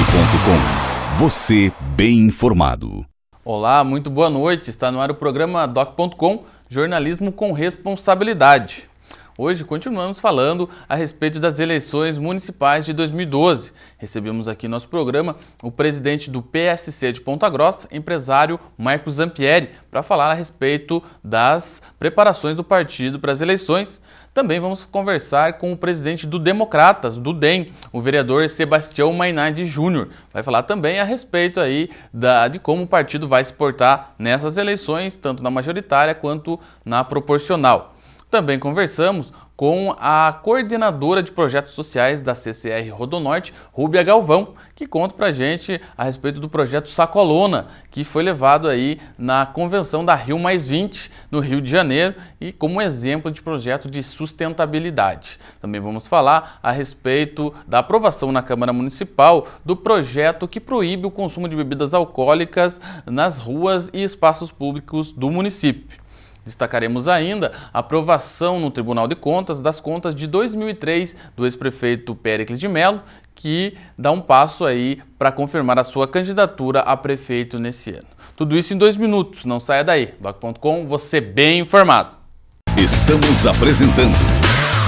Doc.com. Você bem informado. Olá, muito boa noite. Está no ar o programa Doc.com, jornalismo com responsabilidade. Hoje continuamos falando a respeito das eleições municipais de 2012. Recebemos aqui no nosso programa o presidente do PSC de Ponta Grossa, empresário Marcos Zampieri, para falar a respeito das preparações do partido para as eleições. Também vamos conversar com o presidente do Democratas, do DEM, o vereador Sebastião Mainardi Júnior. Vai falar também a respeito aí de como o partido vai se portar nessas eleições, tanto na majoritária quanto na proporcional. Também conversamos com a coordenadora de projetos sociais da CCR Rodonorte, Rúbia Galvão, que conta pra gente a respeito do projeto Sacolona, que foi levado aí na convenção da Rio Mais 20, no Rio de Janeiro, e como exemplo de projeto de sustentabilidade. Também vamos falar a respeito da aprovação na Câmara Municipal do projeto que proíbe o consumo de bebidas alcoólicas nas ruas e espaços públicos do município. Destacaremos ainda a aprovação no Tribunal de Contas das contas de 2003 do ex-prefeito Péricles de Mello, que dá um passo aí para confirmar a sua candidatura a prefeito nesse ano. Tudo isso em 2 minutos, não saia daí. Doc.com, você bem informado. Estamos apresentando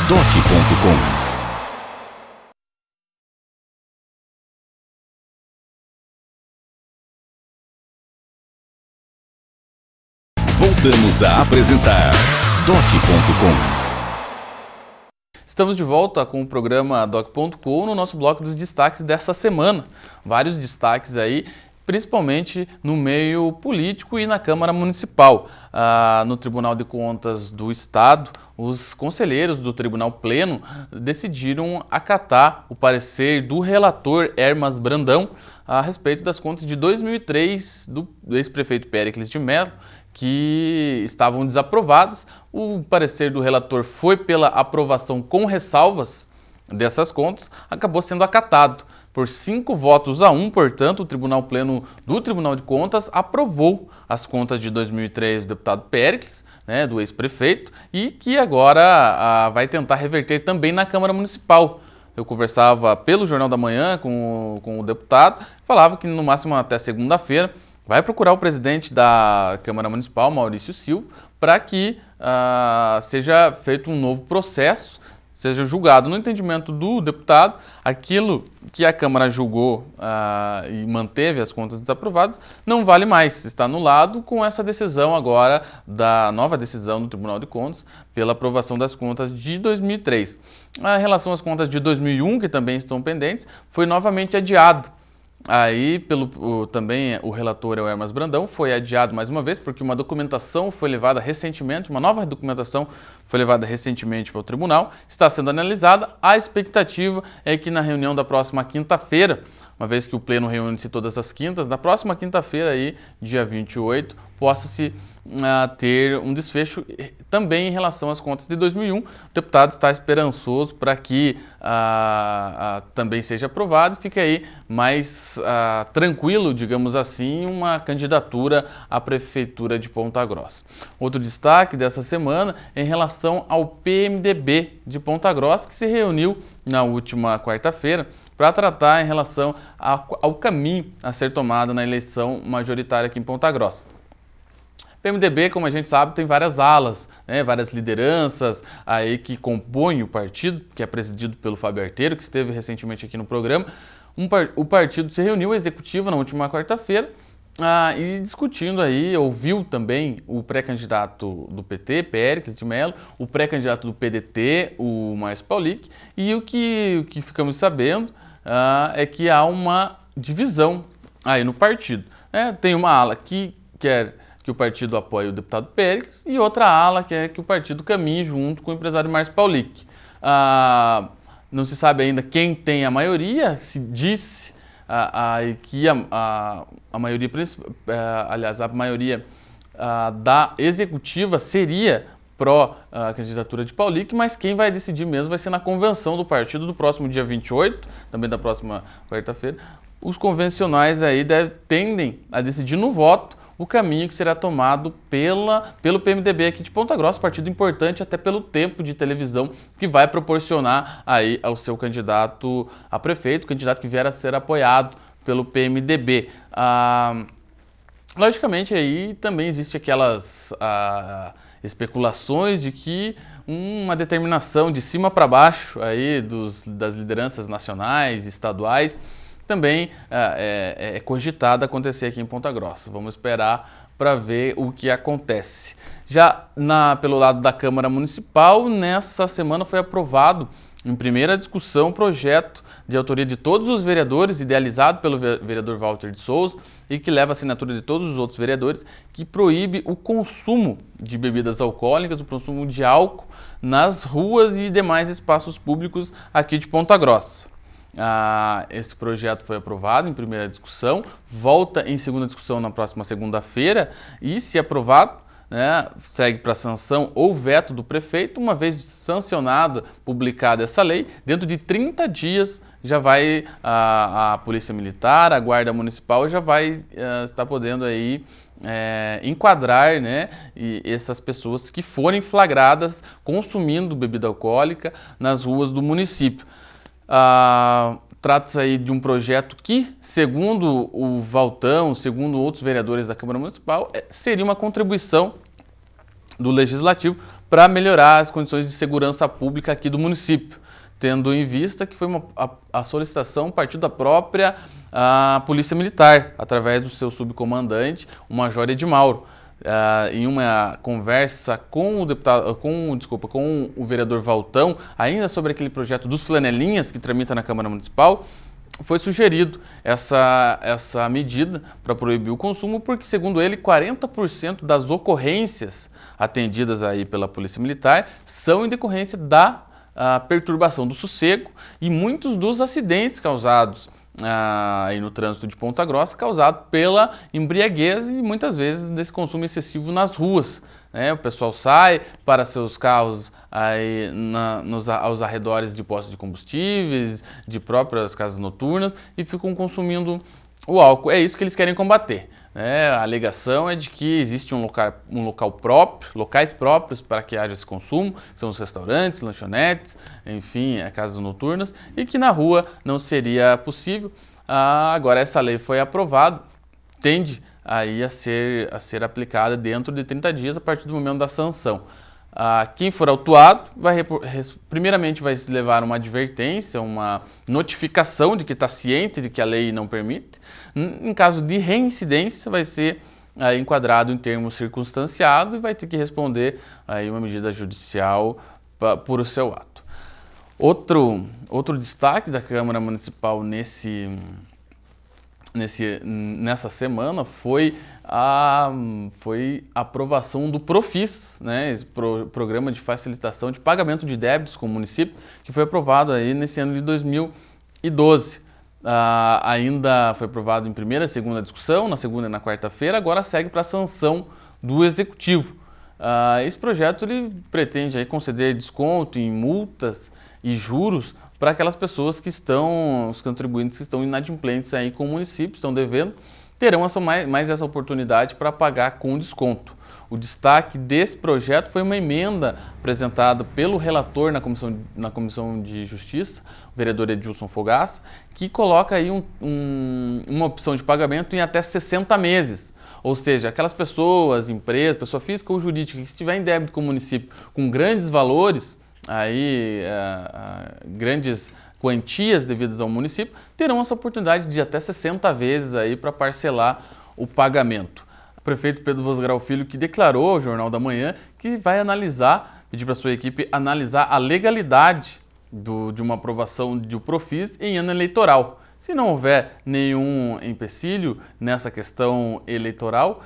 Doc.com. Voltamos a apresentar Doc.com. Estamos de volta com o programa Doc.com no nosso bloco dos destaques dessa semana. Vários destaques aí, principalmente no meio político e na Câmara Municipal. No Tribunal de Contas do Estado, os conselheiros do Tribunal Pleno decidiram acatar o parecer do relator Hermas Brandão a respeito das contas de 2003 do ex-prefeito Péricles de Mello, que estavam desaprovadas. O parecer do relator foi pela aprovação com ressalvas dessas contas, acabou sendo acatado. Por 5 votos a 1, portanto, o Tribunal Pleno do Tribunal de Contas aprovou as contas de 2003 do deputado Péricles, do ex-prefeito, e que agora vai tentar reverter também na Câmara Municipal. Eu conversava pelo Jornal da Manhã com o deputado, falava que no máximo até segunda-feira vai procurar o presidente da Câmara Municipal, Maurício Silva, para que seja feito um novo processo, seja julgado no entendimento do deputado, aquilo que a Câmara julgou e manteve as contas desaprovadas, não vale mais, está anulado com essa decisão agora, da nova decisão do Tribunal de Contas, pela aprovação das contas de 2003. A relação às contas de 2001, que também estão pendentes, foi novamente adiado. Aí, também o relator Hermas Brandão foi adiado mais uma vez, porque uma documentação foi levada recentemente, uma nova documentação foi levada recentemente para o tribunal, está sendo analisada. A expectativa é que na reunião da próxima quinta-feira, uma vez que o Pleno reúne-se todas as quintas, na próxima quinta-feira, aí, dia 28, possa-se ter um desfecho também em relação às contas de 2001. O deputado está esperançoso para que também seja aprovado e fique aí mais tranquilo, digamos assim, uma candidatura à Prefeitura de Ponta Grossa. Outro destaque dessa semana é em relação ao PMDB de Ponta Grossa, que se reuniu na última quarta-feira para tratar em relação ao caminho a ser tomado na eleição majoritária aqui em Ponta Grossa. PMDB, como a gente sabe, tem várias alas, várias lideranças aí que compõem o partido, que é presidido pelo Fábio Arteiro, que esteve recentemente aqui no programa. O partido se reuniu, a executiva, na última quarta-feira, e discutindo aí, ouviu também o pré-candidato do PT, Péricles de Mello, o pré-candidato do PDT, o Márcio Paulic, e o que ficamos sabendo é que há uma divisão aí no partido. Tem uma ala que quer que o partido apoie o deputado Péricles e outra ala que é que o partido caminhe junto com o empresário Márcio Paulic. Não se sabe ainda quem tem a maioria, se disse que a maioria, aliás, a maioria da executiva seria pró-candidatura de Paulic, mas quem vai decidir mesmo vai ser na convenção do partido do próximo dia 28, também da próxima quarta-feira. Os convencionais aí tendem a decidir no voto o caminho que será tomado pelo PMDB aqui de Ponta Grossa, partido importante até pelo tempo de televisão que vai proporcionar aí ao seu candidato a prefeito, candidato que vier a ser apoiado pelo PMDB. Logicamente, aí também existe aquelas especulações de que uma determinação de cima para baixo aí das lideranças nacionais e estaduais também é cogitada acontecer aqui em Ponta Grossa. Vamos esperar para ver o que acontece. Já pelo lado da Câmara Municipal, nessa semana foi aprovado em primeira discussão um projeto de autoria de todos os vereadores, idealizado pelo vereador Walter de Souza e que leva a assinatura de todos os outros vereadores, que proíbe o consumo de bebidas alcoólicas, o consumo de álcool nas ruas e demais espaços públicos aqui de Ponta Grossa. Esse projeto foi aprovado em primeira discussão, volta em segunda discussão na próxima segunda-feira e, se aprovado, segue para sanção ou veto do prefeito. Uma vez sancionada, publicada essa lei, dentro de 30 dias já vai a Polícia Militar, a Guarda Municipal já vai estar podendo aí enquadrar, e essas pessoas que forem flagradas consumindo bebida alcoólica nas ruas do município. Trata-se aí de um projeto que, segundo o Valtão, segundo outros vereadores da Câmara Municipal, seria uma contribuição do Legislativo para melhorar as condições de segurança pública aqui do município, tendo em vista que foi a solicitação partiu da própria Polícia Militar, através do seu subcomandante, o Major Edmauro. Em uma conversa com o vereador Valtão, ainda sobre aquele projeto dos flanelinhas que tramita na Câmara Municipal, foi sugerido essa medida para proibir o consumo, porque, segundo ele, 40% das ocorrências atendidas aí pela Polícia Militar são em decorrência da perturbação do sossego e muitos dos acidentes causados aí no trânsito de Ponta Grossa, causado pela embriaguez e muitas vezes desse consumo excessivo nas ruas. O pessoal sai para seus carros aí aos arredores de postos de combustíveis, de próprias casas noturnas e ficam consumindo o álcool. É isso que eles querem combater. A alegação é de que existe um local próprio, locais próprios para que haja esse consumo, que são os restaurantes, lanchonetes, enfim, casas noturnas, e que na rua não seria possível. Agora essa lei foi aprovada, tende aí a ser aplicada dentro de 30 dias a partir do momento da sanção. Quem for autuado, primeiramente vai levar uma advertência, uma notificação de que está ciente de que a lei não permite. Em caso de reincidência, vai ser enquadrado em termos circunstanciados e vai ter que responder aí uma medida judicial por o seu ato. Outro destaque da Câmara Municipal nessa semana foi a aprovação do Profis, esse programa de facilitação de pagamento de débitos com o município, que foi aprovado aí nesse ano de 2012. Ainda foi aprovado em primeira e segunda discussão, na segunda e na quarta-feira, agora segue para a sanção do Executivo. Esse projeto ele pretende aí conceder desconto em multas e juros para aquelas pessoas os contribuintes que estão inadimplentes aí com o município, estão devendo, terão mais essa oportunidade para pagar com desconto. O destaque desse projeto foi uma emenda apresentada pelo relator na Comissão de Justiça, o vereador Edilson Fogaça, que coloca aí uma opção de pagamento em até 60 meses. Ou seja, aquelas pessoas, empresas, pessoa física ou jurídica que estiver em débito com o município com grandes valores, grandes quantias devidas ao município, terão essa oportunidade de até 60 vezes aí para parcelar o pagamento. O prefeito Pedro Vosgrau Filho, que declarou ao Jornal da Manhã que vai pedir para a sua equipe analisar a legalidade de uma aprovação do Profis em ano eleitoral. Se não houver nenhum empecilho nessa questão eleitoral,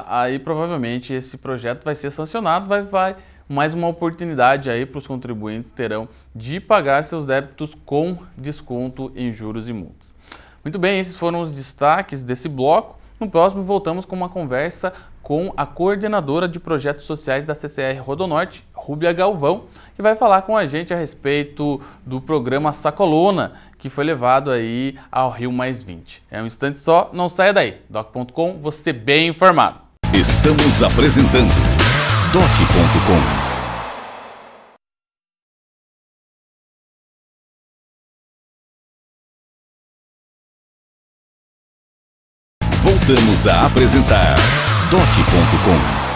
aí provavelmente esse projeto vai ser sancionado, vai mais uma oportunidade aí para os contribuintes terão de pagar seus débitos com desconto em juros e multas. Muito bem, esses foram os destaques desse bloco. No próximo voltamos com uma conversa com a coordenadora de projetos sociais da CCR Rodonorte, Rúbia Galvão, que vai falar com a gente a respeito do programa Sacolona, que foi levado aí ao Rio Mais 20. É um instante só, não saia daí. Doc.com, você bem informado. Estamos apresentando Doc.com. Voltamos a apresentar Doc.com.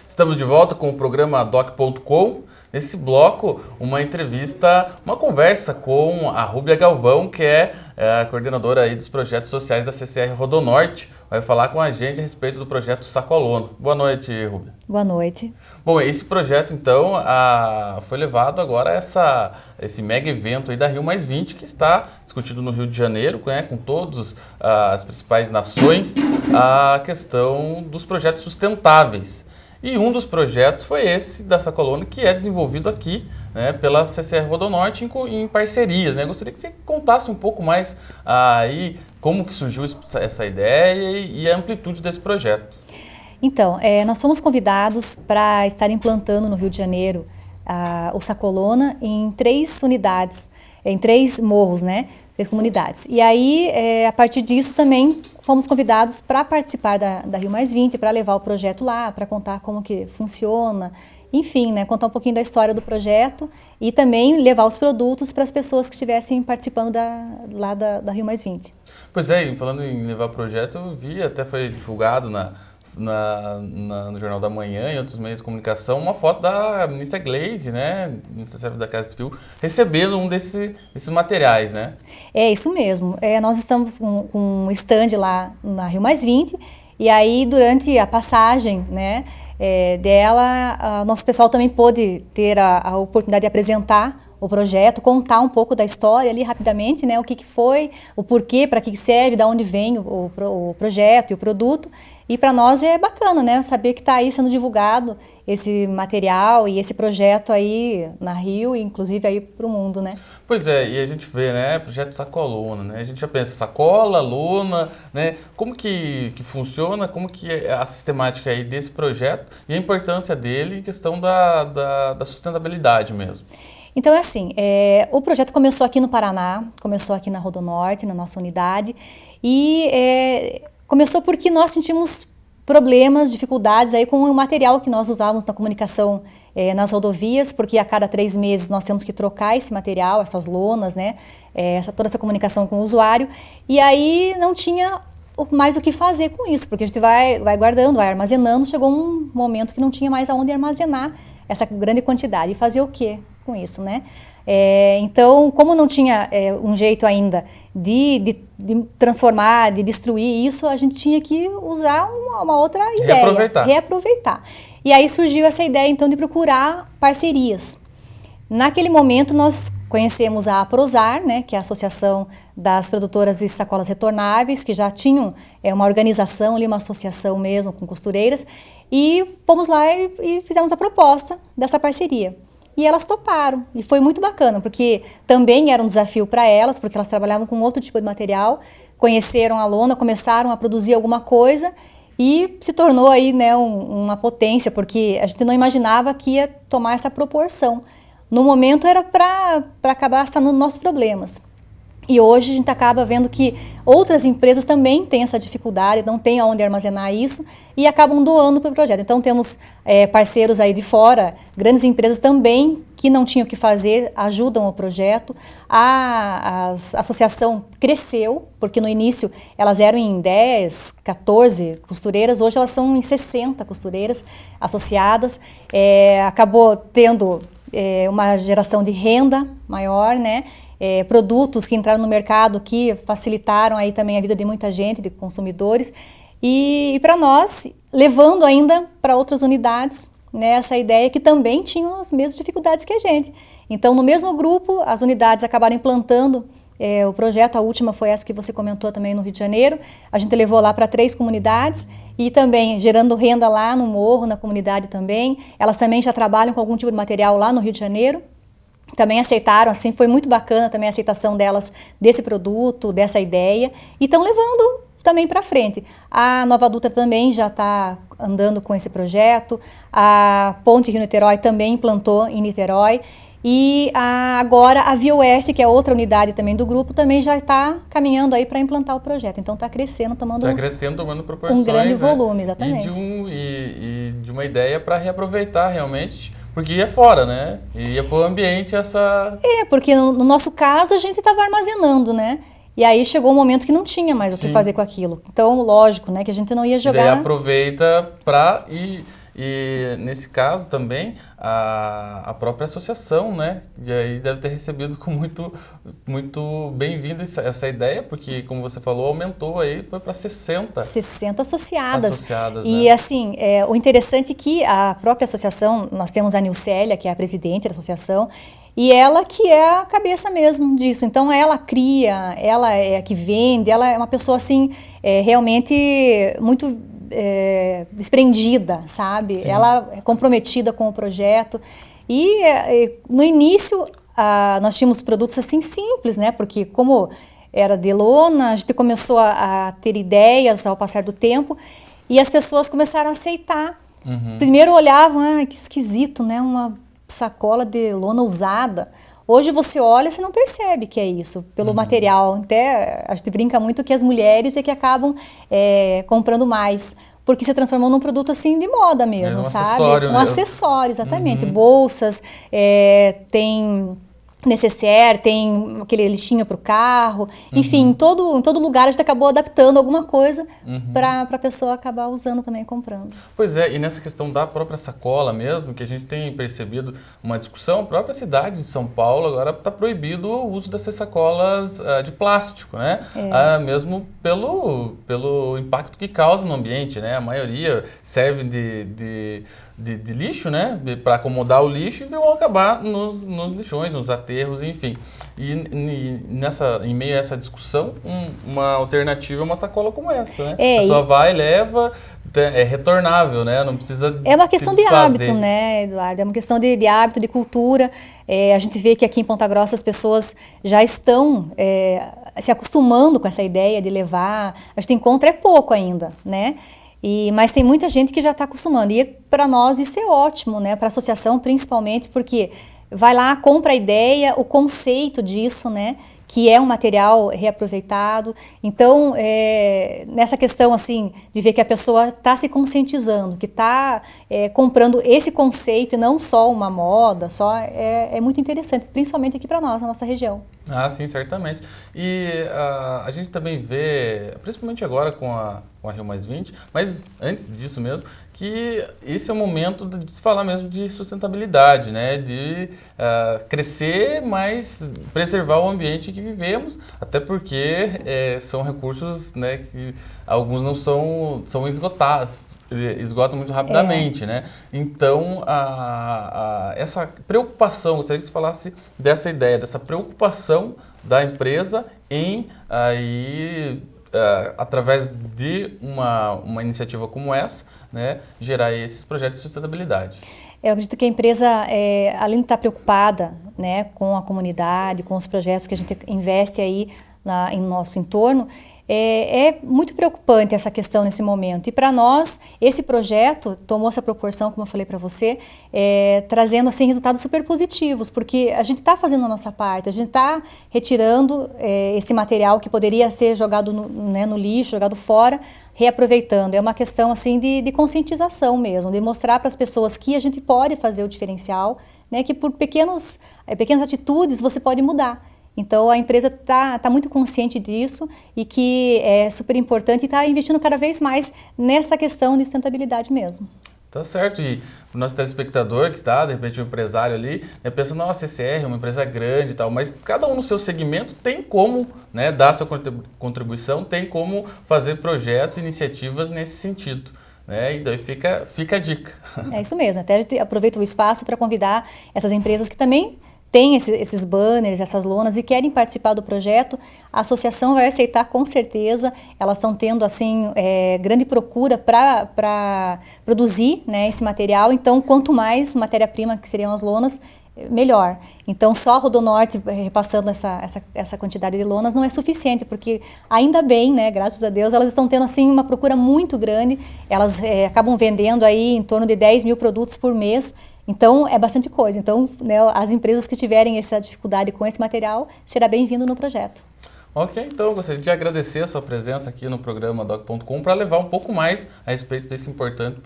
Estamos de volta com o programa Doc.com. Nesse bloco, uma entrevista, uma conversa com a Rúbia Galvão, que é a coordenadora aí dos projetos sociais da CCR Rodonorte. Vai falar com a gente a respeito do projeto Sacolona. Boa noite, Rúbia. Boa noite. Bom, esse projeto, então, foi levado agora a esse mega evento aí da Rio+20, que está discutido no Rio de Janeiro, né, com todas as principais nações, a questão dos projetos sustentáveis. E um dos projetos foi esse da Sacolona, que é desenvolvido aqui, né, pela CCR Rodonorte em parcerias, né? Gostaria que você contasse um pouco mais aí como que surgiu essa ideia e a amplitude desse projeto. Então, nós fomos convidados para estar implantando no Rio de Janeiro o Sacolona em 3 unidades, em 3 morros, né? 3 comunidades. E aí, a partir disso também fomos convidados para participar da Rio+20, para levar o projeto lá, para contar como que funciona, enfim, né, contar um pouquinho da história do projeto e também levar os produtos para as pessoas que estivessem participando lá da Rio+20. Pois é, falando em levar o projeto, eu vi, até foi divulgado no Jornal da Manhã e outros meios de comunicação, uma foto da ministra Gleisi, né, ministra da Casa Civil, recebendo um desses materiais, né? É isso mesmo. Nós estamos com um stand lá na Rio+20 e aí durante a passagem, né, dela, nosso pessoal também pôde ter a oportunidade de apresentar o projeto, contar um pouco da história ali rapidamente, né, o que foi, o porquê, para que serve, de onde vem o projeto e o produto. E para nós é bacana, né, saber que está aí sendo divulgado esse material e esse projeto aí na Rio e inclusive aí para o mundo, né? Pois é, e a gente vê, né, projeto Sacolona, né, a gente já pensa sacola, lona, né, como que funciona, como que é a sistemática aí desse projeto e a importância dele em questão da sustentabilidade mesmo. Então é assim, o projeto começou aqui no Paraná, começou aqui na Rodonorte, na nossa unidade, e começou porque nós sentimos problemas, dificuldades aí com o material que nós usávamos na comunicação nas rodovias, porque a cada 3 meses nós temos que trocar esse material, essas lonas, né, toda essa comunicação com o usuário, e aí não tinha mais o que fazer com isso, porque a gente vai guardando, vai armazenando, chegou um momento que não tinha mais aonde armazenar essa grande quantidade, e fazer o quê com isso, né? Então, como não tinha um jeito ainda de transformar, de destruir isso, a gente tinha que usar uma outra ideia. Reaproveitar. E aí surgiu essa ideia, então, de procurar parcerias. Naquele momento, nós conhecemos a Aprosar, né, que é a Associação das Produtoras de Sacolas Retornáveis, que já tinham uma organização ali, uma associação mesmo, com costureiras, e fomos lá e fizemos a proposta dessa parceria. E elas toparam, e foi muito bacana, porque também era um desafio para elas, porque elas trabalhavam com outro tipo de material, conheceram a lona, começaram a produzir alguma coisa e se tornou aí, né, uma potência, porque a gente não imaginava que ia tomar essa proporção. No momento era para acabar sanando nossos problemas. E hoje a gente acaba vendo que outras empresas também têm essa dificuldade, não tem aonde armazenar isso e acabam doando para o projeto. Então temos parceiros aí de fora, grandes empresas também que não tinham o que fazer, ajudam o projeto. A associação cresceu, porque no início elas eram em 10, 14 costureiras, hoje elas são em 60 costureiras associadas. Acabou tendo uma geração de renda maior, né? Produtos que entraram no mercado que facilitaram aí também a vida de muita gente, de consumidores, e para nós, levando ainda para outras unidades, né, essa ideia que também tinham as mesmas dificuldades que a gente. Então, no mesmo grupo, as unidades acabaram implantando o projeto, a última foi essa que você comentou também no Rio de Janeiro, a gente levou lá para 3 comunidades, e também gerando renda lá no morro, na comunidade também. Elas também já trabalham com algum tipo de material lá no Rio de Janeiro. Também aceitaram, assim, foi muito bacana também a aceitação delas desse produto, dessa ideia, e estão levando também para frente. A Nova Dutra também já está andando com esse projeto, a Ponte Rio-Niterói também implantou em Niterói, e agora a Via Oeste, que é outra unidade também do grupo, também já está caminhando aí para implantar o projeto. Então está crescendo, tomando proporções, um grande volume, exatamente. E de uma ideia para reaproveitar realmente, porque ia fora, né? Ia para o ambiente essa... Porque no nosso caso a gente estava armazenando, né? E aí chegou um momento que não tinha mais o que fazer com aquilo. Então, lógico, né, que a gente não ia jogar... E daí aproveita para... E nesse caso também, a própria associação, né? E aí deve ter recebido com muito bem-vinda essa ideia, porque, como você falou, aumentou aí, foi para 60. 60 associadas. E né? assim, o interessante é que a própria associação, nós temos a Nilcélia, que é a presidente da associação, e ela que é a cabeça mesmo disso. Então, ela cria, ela é a que vende, ela é uma pessoa, assim, realmente muito... desprendida, sabe? Sim. Ela é comprometida com o projeto. E no início nós tínhamos produtos assim simples, né? Porque como era de lona, a gente começou a ter ideias ao passar do tempo e as pessoas começaram a aceitar. Primeiro olhavam, que esquisito, né? Uma sacola de lona usada. Hoje você olha, você não percebe que é isso, pelo material. Até a gente brinca muito que as mulheres é que acabam comprando mais, porque se transformou num produto assim de moda mesmo, sabe? Acessório mesmo. Acessório, exatamente. Bolsas, tem necessaire, tem aquele lixinho para o carro. Enfim, em todo lugar a gente acabou adaptando alguma coisa para a pessoa acabar usando também, comprando. Pois é, e nessa questão da própria sacola mesmo, que a gente tem percebido uma discussão, a própria cidade de São Paulo agora está proibido o uso dessas sacolas de plástico, né? Mesmo pelo impacto que causa no ambiente, né? A maioria serve de lixo, né? Para acomodar o lixo e vão acabar nos lixões, nos aterros, enfim. E em meio a essa discussão, uma alternativa é uma sacola como essa, né? A pessoa vai, leva, é retornável, né? Não precisa É uma questão se de desfazer. hábito, né, Eduardo? É uma questão de hábito, de cultura. A gente vê que aqui em Ponta Grossa as pessoas já estão se acostumando com essa ideia de levar. A gente encontra pouco ainda, né? Mas tem muita gente que já está acostumando. E para nós isso é ótimo, né? Para a associação principalmente, porque vai lá, compra a ideia, o conceito disso, né? Que é um material reaproveitado. Então, nessa questão assim, de ver que a pessoa está se conscientizando, que está comprando esse conceito e não só uma moda, é muito interessante, principalmente aqui para nós, na nossa região. Ah, sim, certamente. E a gente também vê, principalmente agora com a Rio+20, mas antes disso mesmo, que esse é o momento de se falar mesmo de sustentabilidade, né? De crescer, mas preservar o ambiente em que vivemos, até porque são recursos, né, que alguns não são esgotados. Esgota muito rapidamente, né? Então, essa preocupação, gostaria que você falasse dessa ideia, dessa preocupação da empresa em, através de uma iniciativa como essa, né, gerar esses projetos de sustentabilidade. Eu acredito que a empresa, além de estar preocupada, né, com a comunidade, com os projetos que a gente investe aí em nosso entorno, é muito preocupante essa questão nesse momento. E para nós, esse projeto tomou essa proporção, como eu falei para você, trazendo assim, resultados super positivos, porque a gente está fazendo a nossa parte, a gente está retirando esse material que poderia ser jogado no lixo, jogado fora, reaproveitando. É uma questão assim, de conscientização mesmo, de mostrar para as pessoas que a gente pode fazer o diferencial, né, que por pequenas atitudes você pode mudar. Então, a empresa está muito consciente disso e que é super importante e está investindo cada vez mais nessa questão de sustentabilidade mesmo. Tá certo. E o nosso telespectador que está, de repente, um empresário ali, né, pensa, nossa, a CCR é uma empresa grande e tal, mas cada um no seu segmento tem como, né, dar a sua contribuição, tem como fazer projetos, iniciativas nesse sentido. E daí fica a dica. É isso mesmo. Até a gente aproveita o espaço para convidar essas empresas que também tem esses banners, essas lonas e querem participar do projeto, a associação vai aceitar com certeza. Elas estão tendo assim grande procura para produzir, né, esse material. Então, quanto mais matéria-prima que seriam as lonas, melhor. Então, só a Rodonorte repassando essa quantidade de lonas não é suficiente, porque ainda bem, né, graças a Deus, elas estão tendo assim uma procura muito grande. Elas acabam vendendo aí em torno de 10 mil produtos por mês. Então, é bastante coisa. Então, né, as empresas que tiverem essa dificuldade com esse material, será bem-vindo no projeto. Ok, então eu gostaria de agradecer a sua presença aqui no programa Doc.com para levar um pouco mais a respeito desse importante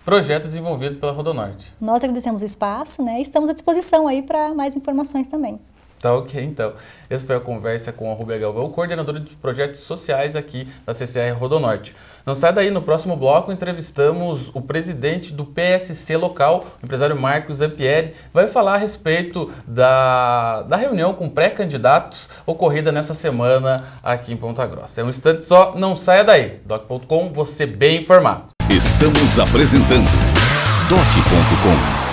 projeto desenvolvido pela Rodonorte. Nós agradecemos o espaço, né, e estamos à disposição aí para mais informações também. Tá ok, então. Essa foi a conversa com a Rúbia Galvão, coordenadora de projetos sociais aqui da CCR Rodonorte. Não sai daí, no próximo bloco entrevistamos o presidente do PSC local, o empresário Marcos Zampieri, vai falar a respeito da reunião com pré-candidatos ocorrida nessa semana aqui em Ponta Grossa. É um instante só, não saia daí. Doc.com, você bem informado. Estamos apresentando Doc.com.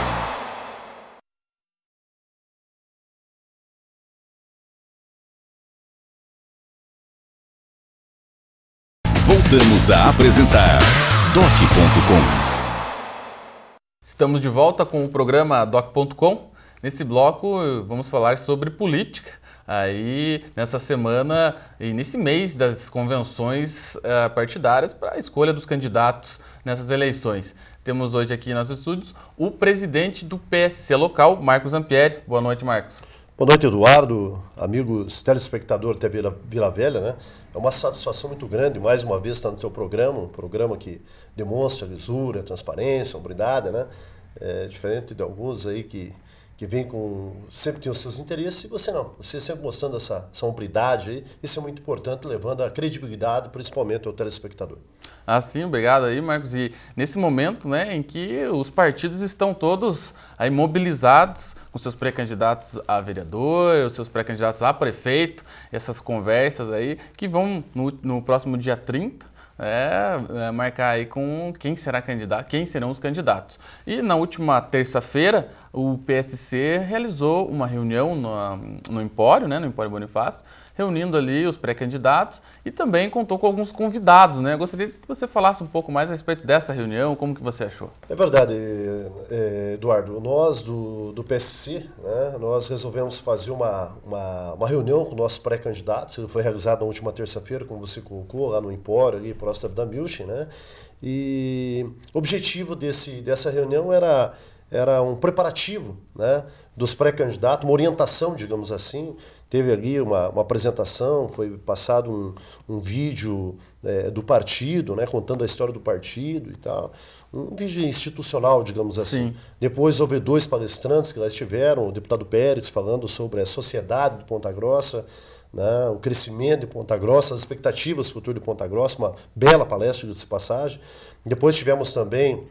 Voltamos a apresentar Doc.com. Estamos de volta com o programa Doc.com. Nesse bloco vamos falar sobre política. Aí nessa semana e nesse mês das convenções partidárias para a escolha dos candidatos nessas eleições. Temos hoje aqui em nossos estúdios o presidente do PSC local, Marcos Zampieri. Boa noite, Marcos. Boa noite, Eduardo, amigos telespectadores da TV Vila Velha, né? É uma satisfação muito grande, mais uma vez, estar no seu programa, um programa que demonstra lisura, transparência, hombridade, né? É diferente de alguns aí que vêm com... sempre tem os seus interesses e você não. Você sempre mostrando essa hombridade aí, isso é muito importante, levando a credibilidade, principalmente ao telespectador. Ah, sim, obrigado aí, Marcos. E nesse momento, né, em que os partidos estão todos aí mobilizados com seus pré-candidatos a vereador, os seus pré-candidatos a prefeito, essas conversas aí que vão no próximo dia 30, marcar aí com quem será candidato, quem serão os candidatos. E na última terça-feira, o PSC realizou uma reunião no Empório, né, no Empório Bonifácio, reunindo ali os pré-candidatos e também contou com alguns convidados, né? Eu gostaria que você falasse um pouco mais a respeito dessa reunião, como que você achou? É verdade, Eduardo. Nós do PSC, né, nós resolvemos fazer uma reunião com nossos pré-candidatos. Foi realizada na última terça-feira, como você colocou, lá no Empório, ali próximo da Milchen, né? E o objetivo dessa reunião era um preparativo, né, dos pré-candidatos, uma orientação, digamos assim. Teve ali uma apresentação, foi passado um vídeo do partido, né, contando a história do partido e tal. Um vídeo institucional, digamos assim. Sim. Depois houve 2 palestrantes que lá estiveram, o deputado Pérez falando sobre a sociedade de Ponta Grossa, né, o crescimento de Ponta Grossa, as expectativas futuras de Ponta Grossa, uma bela palestra de passagem. Depois tivemos também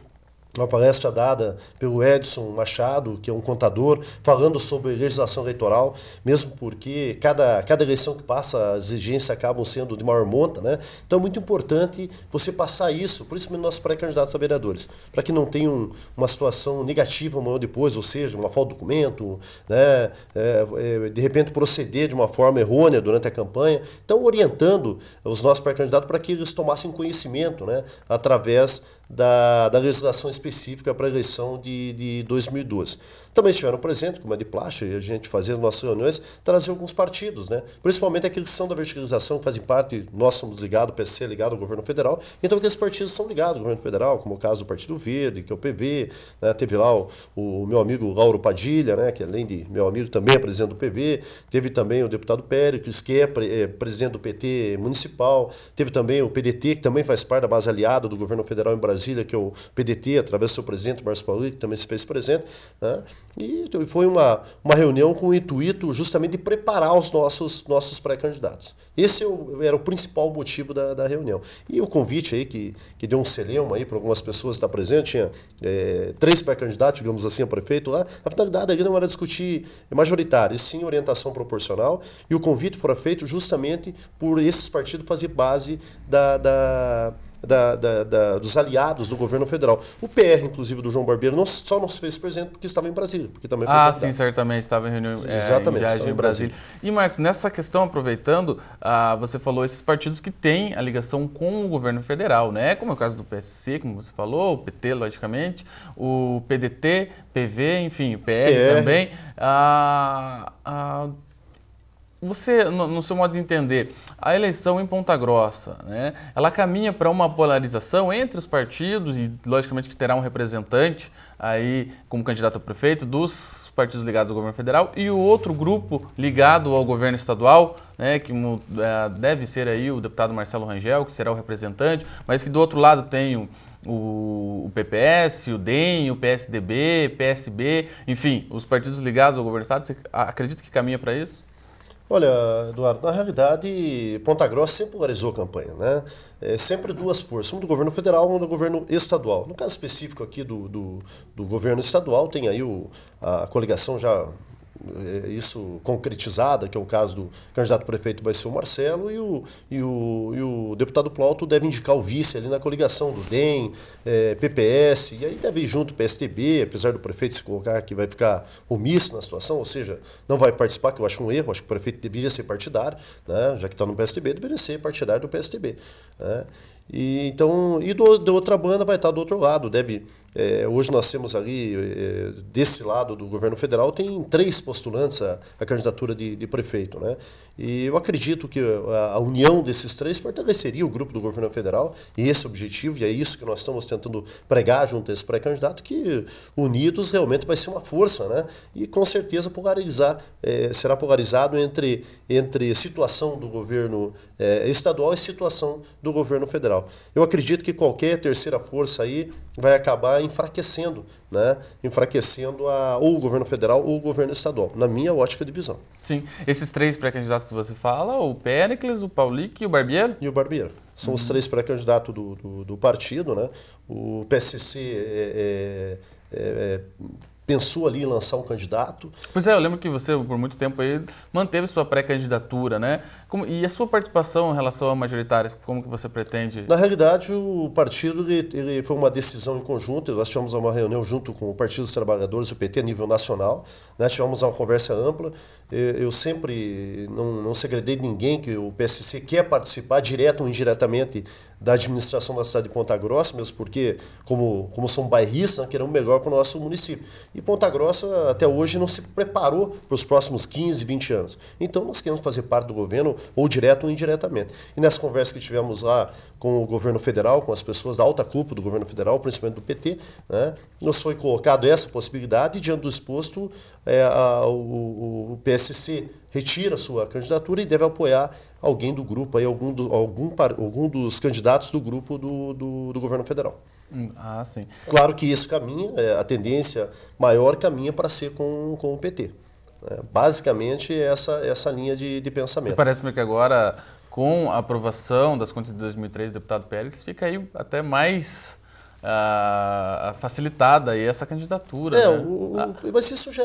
uma palestra dada pelo Edson Machado, que é um contador, falando sobre legislação eleitoral, mesmo porque cada eleição que passa, as exigências acabam sendo de maior monta, né? Então é muito importante você passar isso, principalmente nossos pré-candidatos a vereadores, para que não tenham uma situação negativa amanhã ou depois, ou seja, uma falta de documento, né? De repente proceder de uma forma errônea durante a campanha. Então orientando os nossos pré-candidatos para que eles tomassem conhecimento, né, através da legislação específica para a eleição de 2012. Também estiveram presentes, como é de praxe, a gente fazia nossas reuniões, trazer alguns partidos, né? Principalmente aqueles que são da verticalização, que fazem parte, nós somos ligados, o PSC é ligado ao governo federal, então aqueles partidos são ligados ao governo federal, como o caso do Partido Verde, que é o PV, né? Teve lá o meu amigo Lauro Padilha, né? Que além de meu amigo também é presidente do PV, teve também o deputado Péricles, que é presidente do PT municipal, teve também o PDT, que também faz parte da base aliada do governo federal em Brasília, que é o PDT, através do seu presidente, Márcio Paulo, que também se fez presente, né? E foi uma reunião com o intuito justamente de preparar os nossos pré-candidatos. Esse era o principal motivo da reunião. E o convite aí, que deu um celeuma aí para algumas pessoas estar presentes, tinha 3 pré-candidatos, digamos assim, a prefeito lá. A finalidade ali não era discutir majoritário, e sim orientação proporcional. E o convite foi feito justamente por esses partidos fazer base dos aliados do governo federal. O PR, inclusive, do João Barbeiro, só não se fez presente porque estava em Brasília. Porque também foi convidado. Sim, certamente, estava em reunião, em viagem em Brasília. E, Marcos, nessa questão, aproveitando, você falou esses partidos que têm a ligação com o governo federal, né? Como é o caso do PSC, como você falou, o PT, logicamente, o PDT, PV, enfim, o PR também. você, no seu modo de entender, a eleição em Ponta Grossa, né, ela caminha para uma polarização entre os partidos e, logicamente, que terá um representante aí como candidato a prefeito dos partidos ligados ao governo federal e o outro grupo ligado ao governo estadual, né, que deve ser aí o deputado Marcelo Rangel, que será o representante, mas que do outro lado tem o PPS, o DEM, o PSDB, PSB, enfim, os partidos ligados ao governo do estado. Você acredita que caminha para isso? Olha, Eduardo, na realidade, Ponta Grossa sempre polarizou a campanha, né? Sempre duas forças, um do governo federal e um do governo estadual. No caso específico aqui do governo estadual, tem aí a coligação já isso concretizada, que é o caso do candidato prefeito vai ser o Marcelo, e o deputado Plauto deve indicar o vice ali na coligação do DEM, PPS, e aí deve ir junto o PSDB, apesar do prefeito se colocar que vai ficar omisso na situação, ou seja, não vai participar, que eu acho um erro, acho que o prefeito deveria ser partidário, né? Já que está no PSDB, deveria ser partidário do PSDB. Né? E da outra banda vai estar do outro lado, hoje nós temos ali, desse lado do governo federal, tem 3 postulantes à candidatura de prefeito. Né? E eu acredito que a união desses 3 fortaleceria o grupo do governo federal, e esse é o objetivo, e é isso que nós estamos tentando pregar junto a esse pré-candidato, que unidos realmente vai ser uma força, né? E com certeza será polarizado entre situação do governo estadual e situação do governo federal. Eu acredito que qualquer terceira força aí vai acabar enfraquecendo, né? Enfraquecendo ou o governo federal ou o governo estadual, na minha ótica de visão. Sim. Esses 3 pré-candidatos que você fala, o Péricles, o Paulic e o Barbieri? E o Barbieri. São os 3 pré-candidatos do partido, né? O PSC pensou ali em lançar um candidato. Pois é, eu lembro que você, por muito tempo, aí, manteve sua pré-candidatura, né? E a sua participação em relação à majoritária, como que você pretende? Na realidade, o partido ele foi uma decisão em conjunto, nós tivemos uma reunião junto com o Partido dos Trabalhadores, o PT, a nível nacional, né? Tivemos uma conversa ampla. Eu sempre não segredei de ninguém que o PSC quer participar, direto ou indiretamente, da administração da cidade de Ponta Grossa, mesmo porque, como somos bairristas, nós queremos melhor para o nosso município. E Ponta Grossa, até hoje, não se preparou para os próximos 15, 20 anos. Então, nós queremos fazer parte do governo, ou direto ou indiretamente. E nessa conversa que tivemos lá com o governo federal, com as pessoas da alta cúpula do governo federal, principalmente do PT, né, nos foi colocado essa possibilidade, e diante do exposto, o PSC retira sua candidatura e deve apoiar alguém do grupo, aí, algum dos candidatos do grupo do governo federal. Sim. Claro que isso caminha, a tendência maior caminha para ser com o PT. Basicamente, essa linha de pensamento. Parece-me que agora, com a aprovação das contas de 2003 do deputado Péricles, fica aí até mais facilitada aí essa candidatura. Né? Mas isso já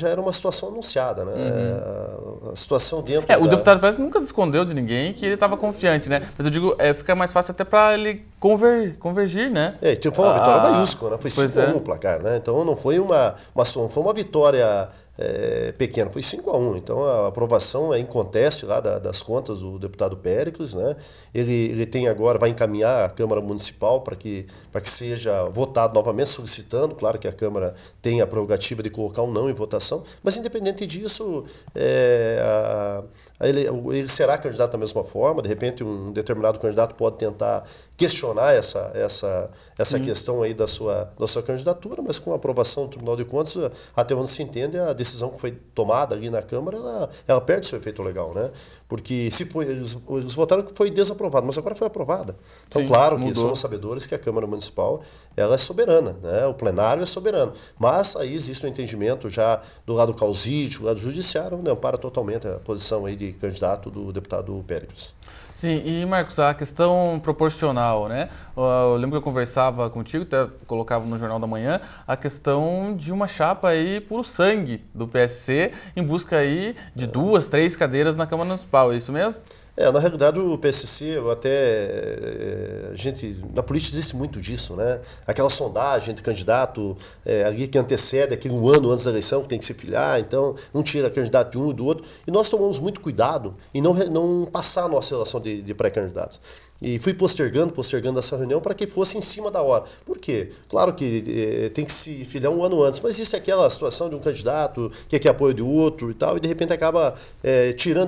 era uma situação anunciada, né? Uhum. A situação dentro O deputado Péricles nunca escondeu de ninguém que ele estava confiante, né? Mas eu digo, fica mais fácil até para ele convergir, né? Foi uma vitória maiúscula, né? Foi 5-1 o placar, né? Então não foi uma vitória pequena, foi 5-1. Então a aprovação é em conteste lá das contas do deputado Péricles, né? Ele vai encaminhar a Câmara Municipal para que seja votado novamente, solicitando, claro que a Câmara tem a prerrogativa de colocar um não em votação, mas independente disso, ele será candidato da mesma forma. De repente um determinado candidato pode tentar questionar essa questão aí da sua candidatura, mas com a aprovação do Tribunal de Contas, até onde se entende, a decisão que foi tomada ali na Câmara, ela perde seu efeito legal, né? Porque eles votaram que foi desaprovada, mas agora foi aprovada. Então, sim, claro que somos sabedores que a Câmara Municipal ela é soberana, né? O plenário é soberano. Mas aí existe um entendimento já do lado causídico, do lado judiciário, onde ampara totalmente a posição aí de candidato do deputado Péricles. Sim, e Marcos, a questão proporcional, né? Eu lembro que eu conversava contigo, até colocava no Jornal da Manhã, a questão de uma chapa aí puro sangue do PSC em busca aí de 2, 3 cadeiras na Câmara Municipal, é isso mesmo? Na realidade, o PSC, na política existe muito disso, né? Aquela sondagem de candidato ali que antecede aquele um ano antes da eleição, que tem que se filiar, então um tira candidato de um e do outro. E nós tomamos muito cuidado em não passar a nossa relação de pré-candidatos. E fui postergando essa reunião para que fosse em cima da hora. Por quê? Claro que tem que se filiar um ano antes, mas isso é aquela situação de um candidato que quer apoio de outro e tal, e de repente acaba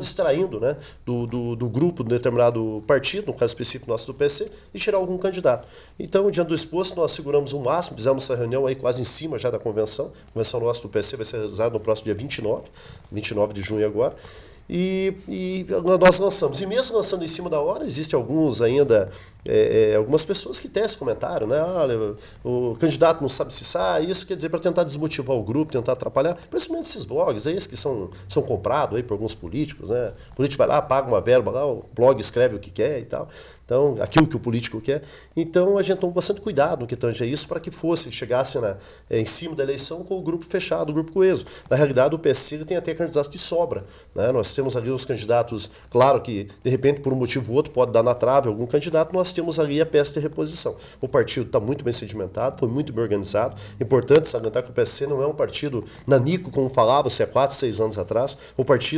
distraindo, né, do grupo de um determinado partido, no caso específico nosso do PC, e tirar algum candidato. Então, diante do exposto, nós seguramos o máximo, fizemos essa reunião aí quase em cima já da convenção. A convenção nossa do PC vai ser realizada no próximo dia 29 de junho agora. E nós lançamos. E mesmo lançando em cima da hora, existem alguns ainda, algumas pessoas que têm esse comentário, né? Olha, o candidato não sabe se sai, isso quer dizer para tentar desmotivar o grupo, tentar atrapalhar, principalmente esses blogs aí, esses que são comprados aí por alguns políticos, né? O político vai lá, paga uma verba lá, o blog escreve o que quer e tal. Então, aquilo que o político quer. Então, a gente tomou bastante cuidado no que tange a isso para que chegasse em cima da eleição com o grupo fechado, o grupo coeso. Na realidade, o PSC tem até candidatos de sobra, né? Nós temos ali os candidatos, claro que, de repente, por um motivo ou outro, pode dar na trave algum candidato, nós temos ali a peça de reposição. O partido está muito bem sedimentado, foi muito bem organizado. Importante salientar que o PSC não é um partido nanico, como falava-se há 4, 6 anos atrás.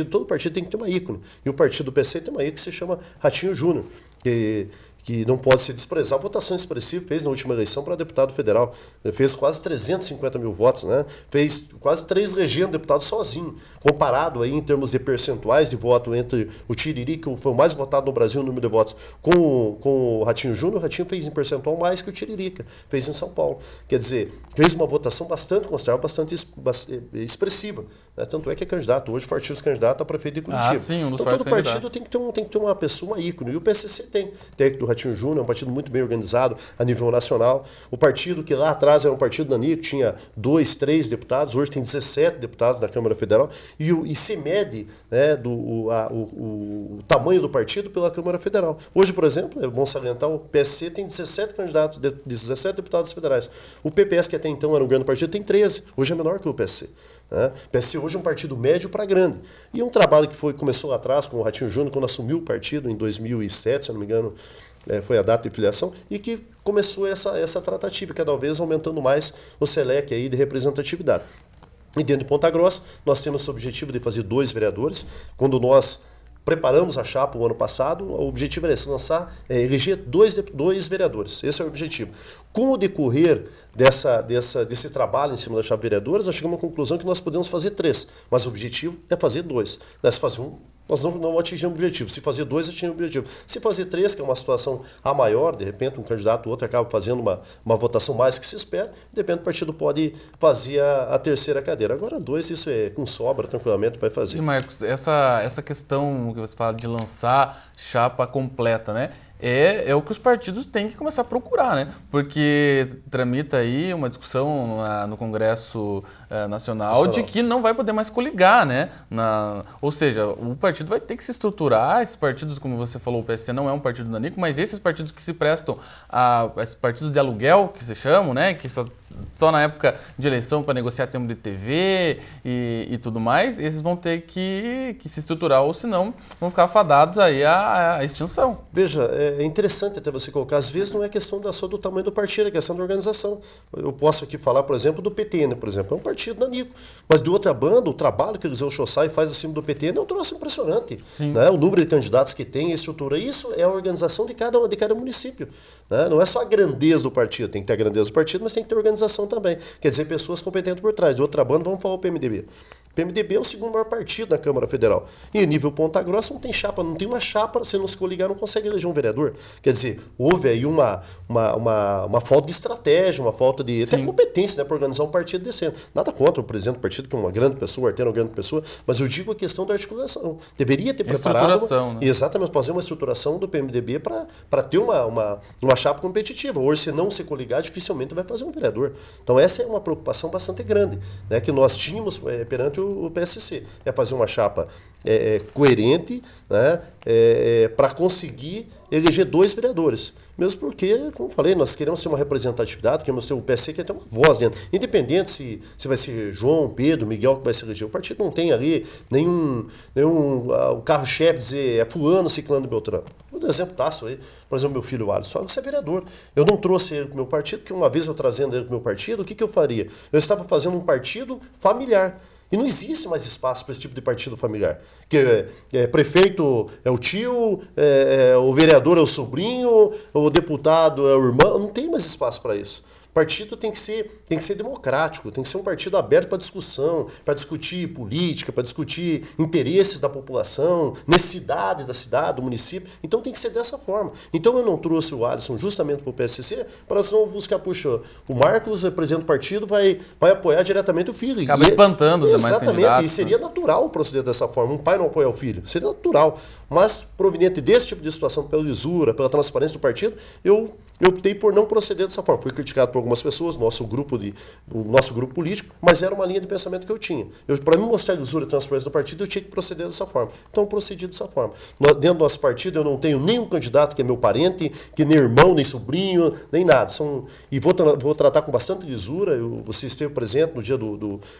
Todo partido tem que ter uma ícone. E o partido do PSC tem uma ícone que se chama Ratinho Júnior, que não pode se desprezar. A votação expressiva fez na última eleição para deputado federal. Ele fez quase 350 mil votos, né? Fez quase 3 legendas de deputado sozinho. Comparado aí em termos de percentuais de voto entre o Tiriri, que foi o mais votado no Brasil no número de votos, com o Ratinho Júnior, o Ratinho fez em percentual mais que o Tiririca, fez em São Paulo. Quer dizer, fez uma votação bastante considerável, bastante expressiva. Né? Tanto é que é candidato, hoje Fortinho é candidato a prefeito de Curitiba. Sim, então todo partido tem que ter uma pessoa, uma ícone. E o PSC tem do Ratinho Júnior, é um partido muito bem organizado a nível nacional. O partido que lá atrás era um partido nanico, tinha 2, 3 deputados, hoje tem 17 deputados na Câmara Federal, e se mede, né, o tamanho do partido pela Câmara Federal. Hoje, por exemplo, é bom salientar, o PSC tem 17 candidatos, 17 deputados federais. O PPS, que até então era um grande partido, tem 13, hoje é menor que o PSC. Né? O PSC hoje é um partido médio para grande. E um trabalho que começou lá atrás com o Ratinho Júnior, quando assumiu o partido em 2007, se eu não me engano, foi a data de filiação, e que começou essa tratativa, cada vez aumentando mais o seleque aí de representatividade. E dentro de Ponta Grossa, nós temos esse objetivo de fazer 2 vereadores. Quando nós preparamos a chapa o ano passado, o objetivo era eleger 2 vereadores. Esse é o objetivo. Com o decorrer desse trabalho em cima da chapa de vereadores, nós chegamos à conclusão que nós podemos fazer 3, mas o objetivo é fazer 2. Se fazer 1, nós não atingimos o objetivo. Se fazer 2, atingimos o objetivo. Se fazer 3, que é uma situação a maior, de repente um candidato ou outro acaba fazendo uma votação mais que se espera, de repente o partido pode fazer a terceira cadeira. Agora 2, isso é com sobra, tranquilamente vai fazer. E Marcos, essa questão que você fala de lançar chapa completa, né? É o que os partidos têm que começar a procurar, né? Porque tramita aí uma discussão no Congresso Nacional de que não vai poder mais coligar, né? Ou seja, o partido vai ter que se estruturar. Esses partidos, como você falou, o PSC não é um partido nanico, mas esses partidos que se prestam a esses partidos de aluguel, que se chamam, né? Que só na época de eleição para negociar tempo de TV e tudo mais, esses vão ter que se estruturar, ou senão vão ficar fadados aí à extinção. Veja, é interessante até você colocar, às vezes não é questão só do tamanho do partido, é questão da organização. Eu posso aqui falar, por exemplo, do PTN, por exemplo, é um partido nanico, mas de outra banda, o trabalho que o Eliseu Chossai faz acima do PTN é um troço impressionante. Né? O número de candidatos que tem, a estrutura, isso é a organização de cada município. Né? Não é só a grandeza do partido, tem que ter a grandeza do partido, mas tem que ter organização também. Quer dizer, pessoas competentes por trás. De outra banda, vamos falar o PMDB. O PMDB é o segundo maior partido na Câmara Federal. E nível Ponta Grossa não tem chapa, não tem uma chapa, você não se coligar, não consegue eleger um vereador. Quer dizer, houve aí uma falta de estratégia, uma falta de até competência, né, para organizar um partido decente. Nada contra o presidente do partido, que é uma grande pessoa, o Arteno é uma grande pessoa, mas eu digo a questão da articulação. Deveria ter preparado né? Exatamente, fazer uma estruturação do PMDB para ter uma chapa competitiva. Hoje, se não se coligar, dificilmente vai fazer um vereador. Então essa é uma preocupação bastante grande, né, que nós tínhamos perante o PSC. É fazer uma chapa coerente, né, para conseguir eleger 2 vereadores. Mesmo porque, como eu falei, nós queremos ter uma representatividade, queremos ter o PSC que tem uma voz dentro. Independente se vai ser João, Pedro, Miguel que vai se eleger. O partido não tem ali nenhum o carro-chefe dizer fulano, ciclano, beltrano. Vou dar um exemplo tácito aí. Por exemplo, meu filho Alisson, você é vereador. Eu não trouxe ele para o meu partido, porque uma vez eu trazendo ele para o meu partido, o que eu faria? Eu estava fazendo um partido familiar. E não existe mais espaço para esse tipo de partido familiar. Que prefeito é o tio, o vereador é o sobrinho, o deputado é o irmão. Não tem mais espaço para isso. Partido tem que ser democrático, tem que ser um partido aberto para discussão, para discutir política, para discutir interesses da população, necessidade da cidade, do município. Então tem que ser dessa forma. Então eu não trouxe o Alisson justamente para o PSC, para nós não buscar, puxa, o Marcos, presidente do partido, vai apoiar diretamente o filho. Acaba espantando os demais candidatos. Exatamente, e seria natural proceder dessa forma. Um pai não apoia o filho, seria natural. Mas, proveniente desse tipo de situação, pela lisura, pela transparência do partido, eu optei por não proceder dessa forma. Fui criticado por algumas pessoas, o nosso grupo político, mas era uma linha de pensamento que eu tinha. Para me mostrar a lisura e a transparência do partido, eu tinha que proceder dessa forma. Então, eu procedi dessa forma. Dentro do nosso partido, eu não tenho nenhum candidato que é meu parente, que nem irmão, nem sobrinho, nem nada. E vou tratar com bastante lisura. Você esteve presente no dia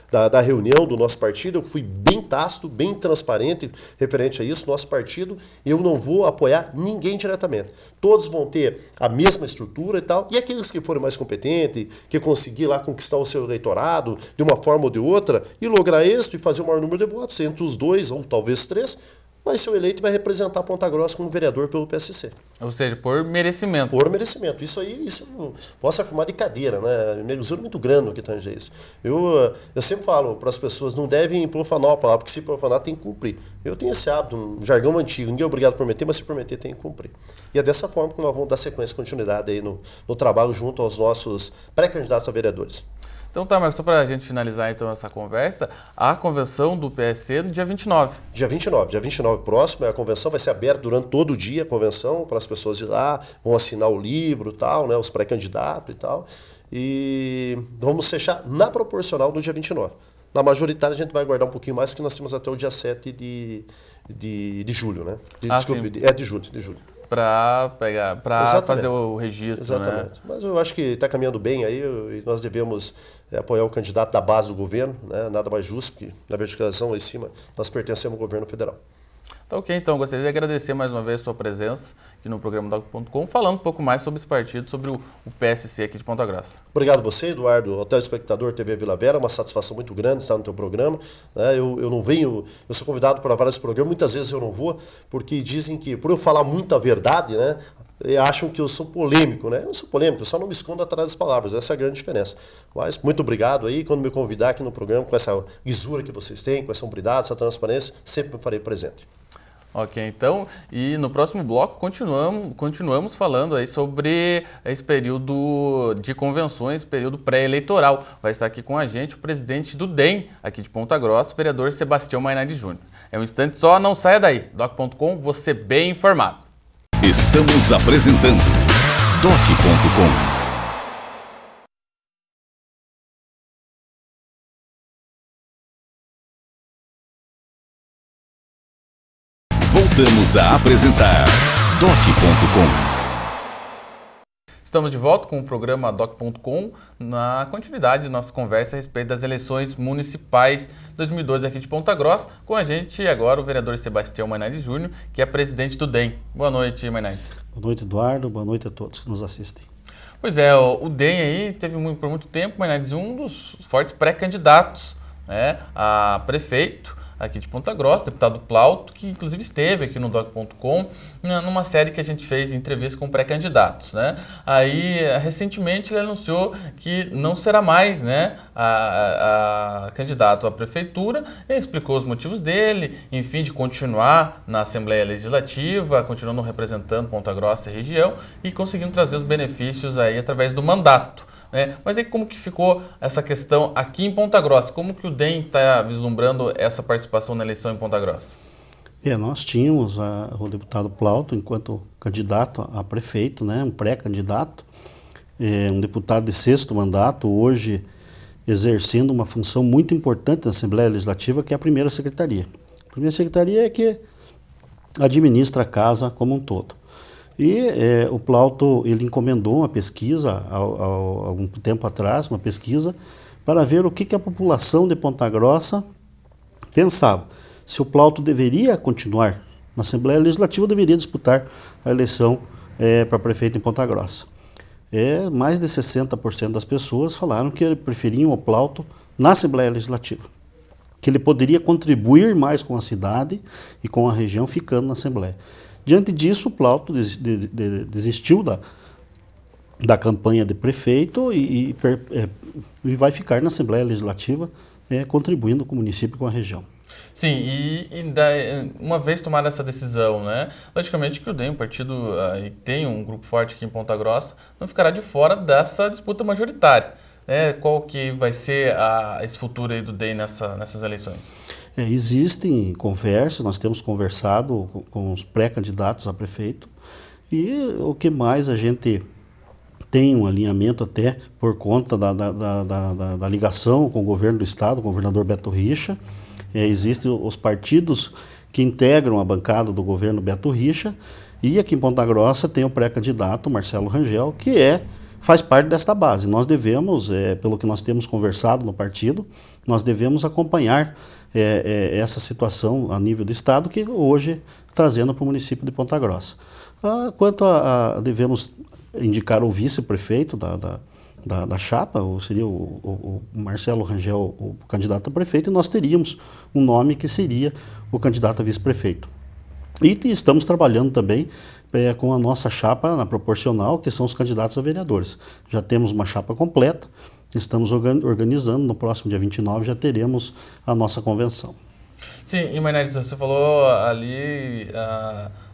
da reunião do nosso partido. Eu fui bem tácito, bem transparente referente a isso. Nosso partido, eu não vou apoiar ninguém diretamente. Todos vão ter a mesma estrutura e tal, e aqueles que forem mais competentes, que conseguir lá conquistar o seu eleitorado de uma forma ou de outra, e lograr êxito e fazer o maior número de votos, entre os 2 ou talvez 3, vai ser eleito e vai representar Ponta Grossa como vereador pelo PSC. Ou seja, por merecimento. Por merecimento. Isso eu posso afirmar de cadeira, né? Minha ilusão é muito grande no que tange isso. Eu sempre falo para as pessoas, não devem profanar a palavra, porque se profanar tem que cumprir. Eu tenho esse hábito, um jargão antigo, ninguém é obrigado a prometer, mas se prometer tem que cumprir. E é dessa forma que nós vamos dar sequência e continuidade aí no trabalho junto aos nossos pré-candidatos a vereadores. Então tá, Marcos, só para a gente finalizar então essa conversa, a convenção do PSC no dia 29. Dia 29 próximo, a convenção vai ser aberta durante todo o dia, a convenção, para as pessoas ir lá, vão assinar o livro e tal, né, os pré-candidatos e tal, e vamos fechar na proporcional do dia 29. Na majoritária a gente vai aguardar um pouquinho mais, porque nós temos até o dia 7 de julho, né? De julho. Para fazer o registro. Exatamente. Né? Mas eu acho que está caminhando bem aí e nós devemos apoiar o candidato da base do governo, né? Nada mais justo, porque na verticalização lá em cima nós pertencemos ao governo federal. Tá ok, então gostaria de agradecer mais uma vez a sua presença aqui no programa Doc.com, falando um pouco mais sobre esse partido, sobre o PSC aqui de Ponta Grossa. Obrigado a você, Eduardo, ao telespectador TV Vila Vera, uma satisfação muito grande estar no teu programa. Né? Eu sou convidado para vários programas, muitas vezes eu não vou, porque dizem que, por eu falar muita verdade, né, acham que eu sou polêmico, né? Eu não sou polêmico, eu só não me escondo atrás das palavras, essa é a grande diferença. Mas muito obrigado aí, quando me convidar aqui no programa, com essa lisura que vocês têm, com essa hombridade, essa transparência, sempre me farei presente. Ok, então, e no próximo bloco continuamos falando aí sobre esse período de convenções, período pré-eleitoral. Vai estar aqui com a gente o presidente do DEM, aqui de Ponta Grossa, o vereador Sebastião Mainardi Júnior. É um instante só, não saia daí. Doc.com, você bem informado. Estamos apresentando Doc.com. Voltamos a apresentar Doc.com. Estamos de volta com o programa Doc.com na continuidade de nossa conversa a respeito das eleições municipais 2012 aqui de Ponta Grossa. Com a gente agora o vereador Sebastião Mainardi Júnior, que é presidente do DEM. Boa noite, Mainardi. Boa noite, Eduardo. Boa noite a todos que nos assistem. Pois é, o DEM aí teve por muito tempo, Mainardi, um dos fortes pré-candidatos, né, a prefeito aqui de Ponta Grossa, deputado Plauto, que inclusive esteve aqui no Doc.com numa série que a gente fez em entrevista com pré-candidatos, né? Aí, recentemente, ele anunciou que não será mais, né, a candidato à prefeitura. Ele explicou os motivos dele, enfim, de continuar na Assembleia Legislativa, continuando representando Ponta Grossa e região e conseguindo trazer os benefícios aí através do mandato. Mas aí como que ficou essa questão aqui em Ponta Grossa? Como que o DEM está vislumbrando essa participação na eleição em Ponta Grossa? Nós tínhamos o deputado Plauto enquanto candidato a prefeito, né, um pré-candidato, um deputado de 6º mandato, hoje exercendo uma função muito importante na Assembleia Legislativa, que é a primeira secretaria. A primeira secretaria é que administra a casa como um todo. E o Plauto, ele encomendou uma pesquisa, há algum tempo atrás, uma pesquisa, para ver o que a população de Ponta Grossa pensava. Se o Plauto deveria continuar na Assembleia Legislativa, deveria disputar a eleição para prefeito em Ponta Grossa. Mais de 60% das pessoas falaram que preferiam o Plauto na Assembleia Legislativa. que ele poderia contribuir mais com a cidade e com a região ficando na Assembleia. Diante disso, o Plauto desistiu da campanha de prefeito e vai ficar na Assembleia Legislativa contribuindo com o município e com a região. Sim, uma vez tomada essa decisão, né, logicamente que o DEM, um partido que tem um grupo forte aqui em Ponta Grossa, não ficará de fora dessa disputa majoritária. Qual que vai ser esse futuro aí do DEM nessas eleições? Existem conversas, nós temos conversado com os pré-candidatos a prefeito e o que mais a gente tem um alinhamento até por conta da ligação com o governo do estado, o governador Beto Richa. Existem os partidos que integram a bancada do governo Beto Richa e aqui em Ponta Grossa tem o pré-candidato Marcelo Rangel, que faz parte desta base. Nós devemos, pelo que nós temos conversado no partido, nós devemos acompanhar essa situação a nível do estado, que hoje trazendo para o município de Ponta Grossa. Quanto devemos indicar o vice-prefeito da chapa, seria o Marcelo Rangel, o candidato a prefeito, e nós teríamos um nome que seria o candidato a vice-prefeito. E estamos trabalhando também com a nossa chapa na proporcional, que são os candidatos a vereadores. Já temos uma chapa completa, estamos organizando, no próximo dia 29 já teremos a nossa convenção. Sim, e Mainardi, você falou ali,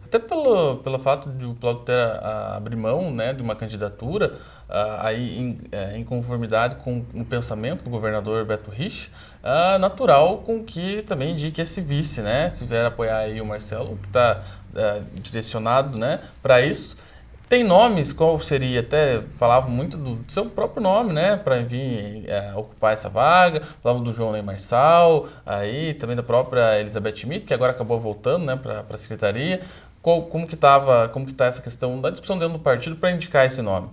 até pelo fato de o Plauto ter abrir mão, né, de uma candidatura, aí em conformidade com o pensamento do governador Beto Richa, natural com que também indique esse vice, né, se vier apoiar aí o Marcelo, que está direcionado, né, para isso. Tem nomes, qual seria? Até falavam muito do seu próprio nome, né, para vir ocupar essa vaga. Falavam do João Ney Marçal, aí também da própria Elizabeth Schmidt, que agora acabou voltando, né, para a secretaria. Como que está essa questão da discussão dentro do partido para indicar esse nome?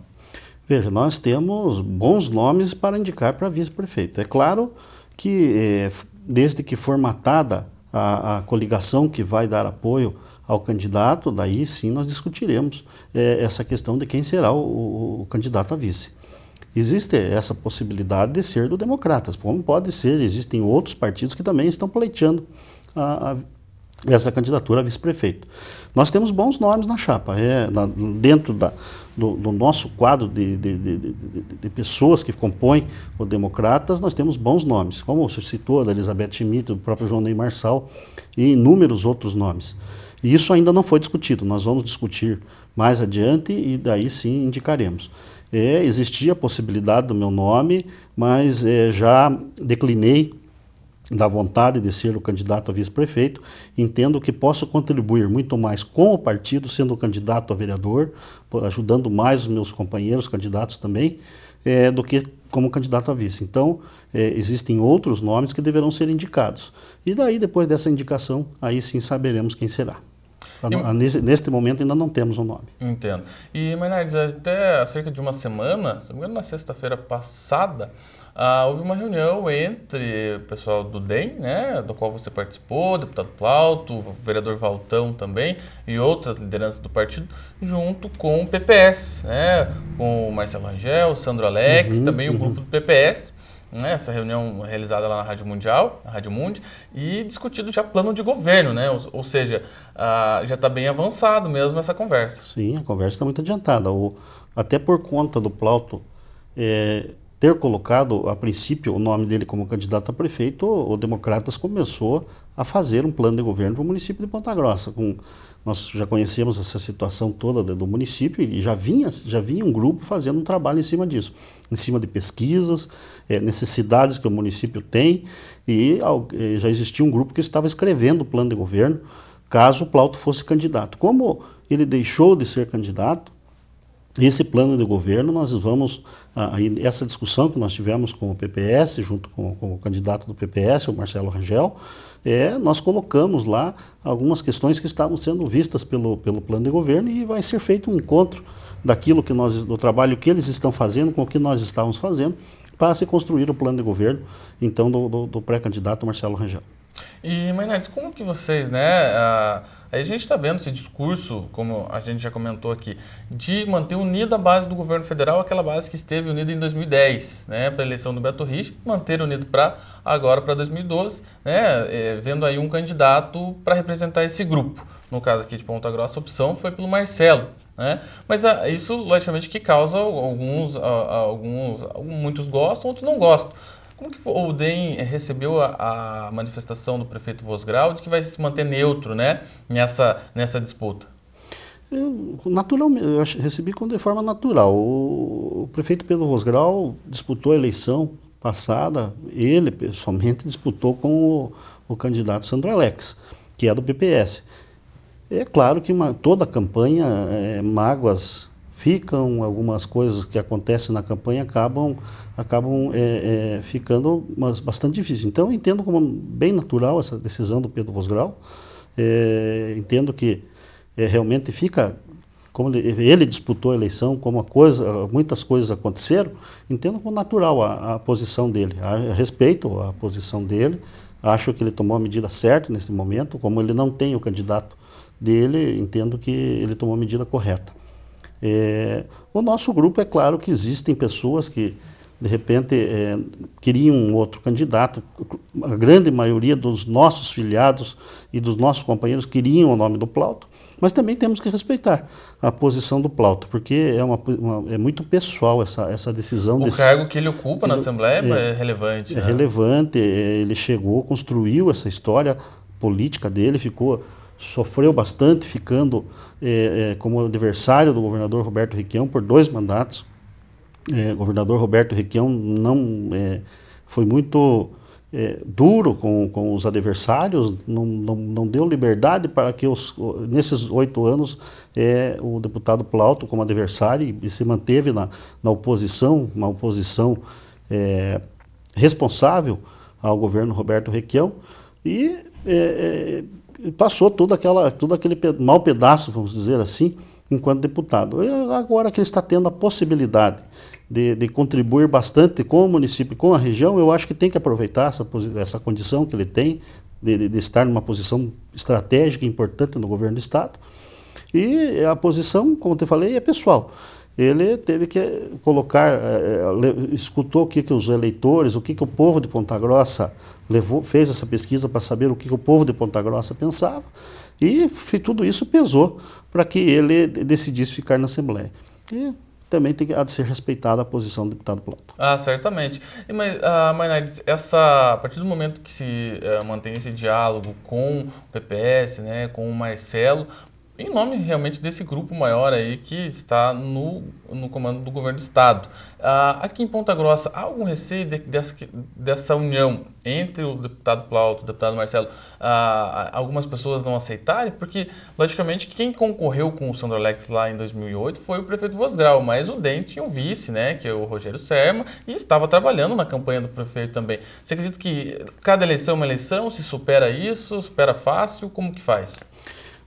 Veja, nós temos bons nomes para indicar para vice-prefeito. É claro que desde que formatada a coligação que vai dar apoio ao candidato, daí sim nós discutiremos essa questão de quem será o candidato a vice. Existe essa possibilidade de ser do Democratas, como pode ser, existem outros partidos que também estão pleiteando essa candidatura a vice-prefeito. Nós temos bons nomes na chapa, dentro do nosso quadro de pessoas que compõem o Democratas, nós temos bons nomes, como você citou, da Elizabeth Schmidt, do próprio João Ney Marçal e inúmeros outros nomes. E isso ainda não foi discutido, nós vamos discutir mais adiante e daí sim indicaremos. Existia a possibilidade do meu nome, mas já declinei da vontade de ser o candidato a vice-prefeito. Entendo que posso contribuir muito mais com o partido, sendo candidato a vereador, ajudando mais os meus companheiros candidatos também, do que como candidato a vice. Então, existem outros nomes que deverão ser indicados. E daí, depois dessa indicação, aí sim saberemos quem será. Neste momento ainda não temos um nome. Entendo. E, Mainardi, até há cerca de uma semana, se não me engano, na sexta-feira passada, houve uma reunião entre o pessoal do DEM, né, do qual você participou, o deputado Plauto, o vereador Valtão também, e outras lideranças do partido, junto com o PPS, né, com o Marcelo Rangel, o Sandro Alex, também o grupo do PPS. Essa reunião realizada lá na Rádio Mundial, na Rádio Mundi, e discutido já plano de governo, né? Ou seja, já está bem avançado mesmo essa conversa. Sim, a conversa está muito adiantada. Até por conta do Plauto ter colocado, a princípio, o nome dele como candidato a prefeito, o Democratas começou a fazer um plano de governo para o município de Ponta Grossa. Nós já conhecemos essa situação toda do município e já vinha um grupo fazendo um trabalho em cima disso, em cima de pesquisas, necessidades que o município tem, e já existia um grupo que estava escrevendo o plano de governo, caso o Plauto fosse candidato. Como ele deixou de ser candidato, esse plano de governo, nós vamos, essa discussão que nós tivemos com o PPS, junto com o candidato do PPS, o Marcelo Rangel, nós colocamos lá algumas questões que estavam sendo vistas pelo plano de governo e vai ser feito um encontro do trabalho que eles estão fazendo com o que nós estávamos fazendo para se construir o plano de governo, então, do pré-candidato Marcelo Rangel. E, Maynardes, como que vocês, né, aí a gente está vendo esse discurso, como a gente já comentou aqui, de manter unida a base do governo federal, aquela base que esteve unida em 2010, né, para a eleição do Beto Richa, manter unido agora para 2012, né, vendo aí um candidato para representar esse grupo. No caso aqui de Ponta Grossa, a opção foi pelo Marcelo. Né? Mas isso, logicamente, que causa muitos gostam, outros não gostam. Como que o DEM recebeu a manifestação do prefeito Vosgrau de que vai se manter neutro, né, nessa disputa? Naturalmente, eu recebi de forma natural. O prefeito Pedro Vosgrau disputou a eleição passada, ele pessoalmente disputou com o candidato Sandro Alex, que é do PPS. É claro que toda a campanha, mágoas ficam, algumas coisas que acontecem na campanha acabam ficando bastante difíceis. Então eu entendo como bem natural essa decisão do Pedro Vosgrau. Entendo que realmente fica, como ele disputou a eleição, como muitas coisas aconteceram, entendo como natural a posição dele. Respeito a posição dele, acho que ele tomou a medida certa nesse momento, como ele não tem o candidato dele, entendo que ele tomou a medida correta. O nosso grupo, é claro que existem pessoas que, de repente, queriam um outro candidato. A grande maioria dos nossos filiados e dos nossos companheiros queriam o nome do Plauto, mas também temos que respeitar a posição do Plauto, porque é muito pessoal essa decisão. O cargo que ele ocupa na Assembleia é relevante. É relevante, ele chegou, construiu essa história política dele, sofreu bastante, ficando como adversário do governador Roberto Requião por 2 mandatos. O governador Roberto Requião foi muito duro com os adversários, não deu liberdade para que nesses 8 anos o deputado Plauto como adversário e se manteve na oposição, uma oposição responsável ao governo Roberto Requião e passou todo aquele mau pedaço, vamos dizer assim, enquanto deputado. Agora que ele está tendo a possibilidade de contribuir bastante com o município, com a região, eu acho que tem que aproveitar essa condição que ele tem de estar numa posição estratégica importante no governo do estado. E a posição, como eu falei, é pessoal. Ele teve que colocar, escutou o que os eleitores, o que o povo de Ponta Grossa fez essa pesquisa para saber o que o povo de Ponta Grossa pensava, e tudo isso pesou para que ele decidisse ficar na Assembleia. E também há de ser respeitada a posição do deputado Plauto. Certamente. Mas, Maynardes, a partir do momento que se mantém esse diálogo com o PPS, né, com o Marcelo, em nome realmente desse grupo maior aí que está no comando do governo do estado. Aqui em Ponta Grossa, há algum receio dessa união entre o deputado Plauto e o deputado Marcelo, algumas pessoas não aceitarem? Porque, logicamente, quem concorreu com o Sandro Alex lá em 2008 foi o prefeito Vosgrau, mas o DEM tinha um vice, né, que é o Rogério Serma, e estava trabalhando na campanha do prefeito também. Você acredita que cada eleição é uma eleição? Se supera isso? Supera fácil? Como que faz?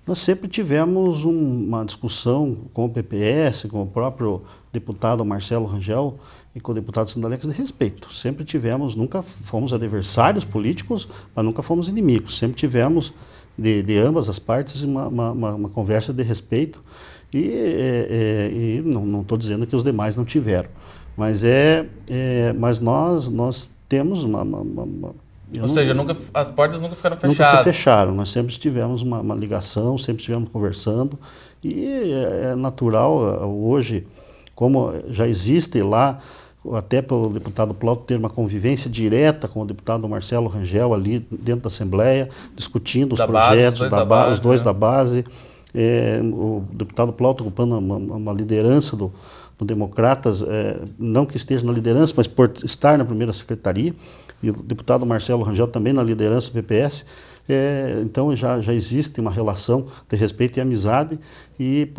Nós sempre tivemos uma discussão com o PPS, com o próprio deputado Marcelo Rangel e com o deputado Sandro Alex de respeito. Sempre tivemos, nunca fomos adversários políticos, mas nunca fomos inimigos. Sempre tivemos, de ambas as partes, uma conversa de respeito e não estou dizendo que os demais não tiveram. Mas, mas nós temos Ou seja, as portas nunca ficaram fechadas. Nunca se fecharam, nós sempre tivemos uma ligação, sempre estivemos conversando e é natural hoje, como já existe lá, até pelo deputado Plauto ter uma convivência direta com o deputado Marcelo Rangel ali dentro da Assembleia, discutindo os projetos, os dois da base, o deputado Plauto ocupando uma liderança do Democratas, não que esteja na liderança, mas por estar na primeira secretaria, e o deputado Marcelo Rangel também na liderança do PPS, então já existe uma relação de respeito e amizade, e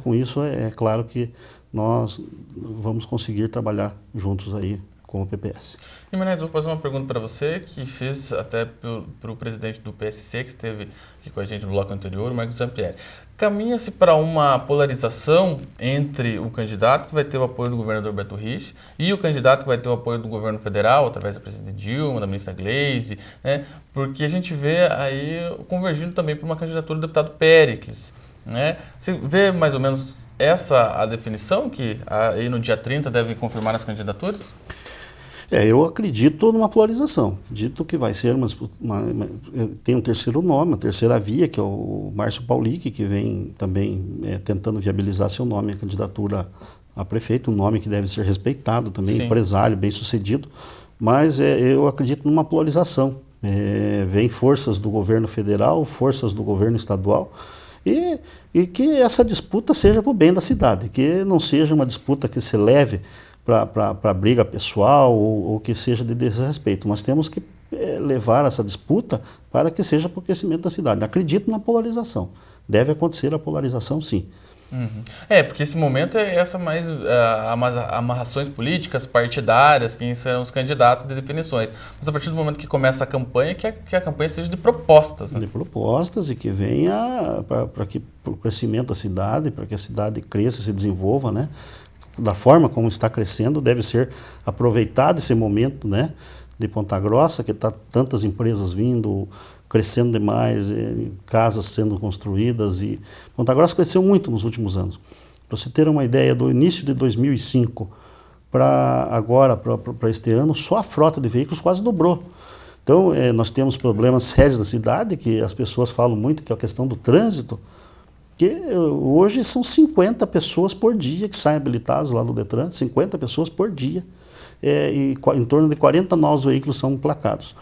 com isso é claro que nós vamos conseguir trabalhar juntos aí com o PPS. E, Menedes, vou fazer uma pergunta para você, que fiz até para o presidente do PSC, que esteve aqui com a gente no bloco anterior, o Marcos Zampieri. Caminha-se para uma polarização entre o candidato que vai ter o apoio do governador Beto Richa e o candidato que vai ter o apoio do governo federal, através da presidente Dilma, da ministra Gleisi, né? Porque a gente vê aí convergindo também para uma candidatura do deputado Péricles, né? Você vê mais ou menos essa a definição, que aí no dia 30 devem confirmar as candidaturas? Eu acredito numa polarização. Acredito que vai ser tem um terceiro nome, uma terceira via, que é o Márcio Paulic, que vem também tentando viabilizar seu nome, a candidatura a prefeito, um nome que deve ser respeitado também, Sim. Empresário, bem-sucedido. Mas eu acredito numa polarização. Vem forças do governo federal, forças do governo estadual, e que essa disputa seja para o bem da cidade, que não seja uma disputa que se leve para briga pessoal ou que seja de desrespeito. Nós temos que levar essa disputa para que seja para o crescimento da cidade. Acredito na polarização. Deve acontecer a polarização, sim. Uhum. Porque esse momento é essa mais amarrações políticas, partidárias, quem serão os candidatos de definições. Mas a partir do momento que começa a campanha, que a campanha seja de propostas. Né? De propostas e que venha para o crescimento da cidade, para que a cidade cresça e se desenvolva, né? Da forma como está crescendo, deve ser aproveitado esse momento, né, de Ponta Grossa, que está tantas empresas vindo, crescendo demais, casas sendo construídas, e Ponta Grossa cresceu muito nos últimos anos. Para você ter uma ideia, do início de 2005 para agora, para este ano, só a frota de veículos quase dobrou. Então, nós temos problemas sérios da cidade, que as pessoas falam muito, que é a questão do trânsito, que hoje são 50 pessoas por dia que saem habilitados lá no Detran, 50 pessoas por dia, e em torno de 40 novos veículos são emplacados.